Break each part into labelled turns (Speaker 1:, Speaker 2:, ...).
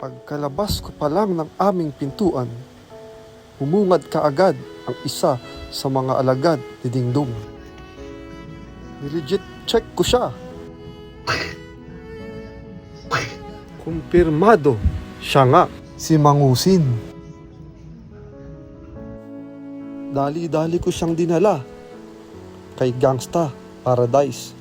Speaker 1: Pagkalabas ko pa lang ng aming pintuan, humungad kaagad ang isa sa mga alagad ni Dingdong. Nilegit check ko siya. Kumpirmado, siya nga si Mangusin. Dali-dali ko siyang dinala kay Gangsta Paradise.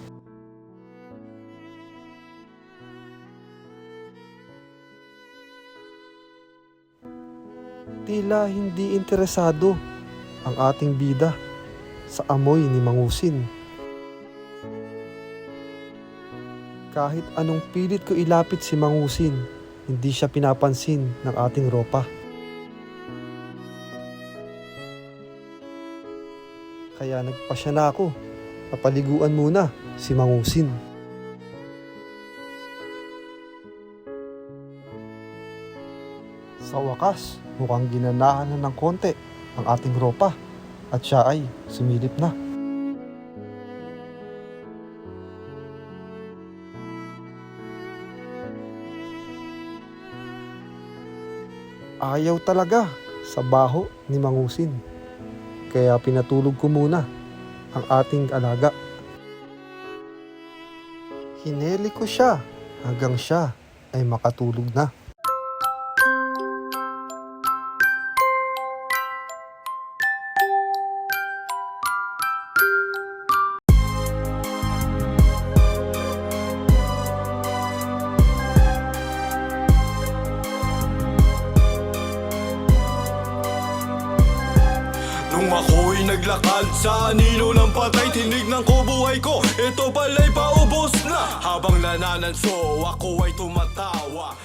Speaker 1: Tila hindi interesado ang ating bida sa amoy ni Mangusin. Kahit anong pilit ko ilapit si Mangusin, hindi siya pinapansin ng ating ropa. Kaya nagpasya na ako, napaliguan muna si Mangusin. Sa wakas, mukhang ginanahan na ng konti ang ating ropa at siya ay sumilip na. Ayaw talaga sa baho ni Mangusin, kaya pinatulog ko muna ang ating alaga. Hineli ko siya hanggang siya ay makatulog na.
Speaker 2: Nung ako'y naglakad sa anino ng patay, tinignan ko buhay ko, ito pala'y paubos na. Habang nanananso, ako ay tumatawa.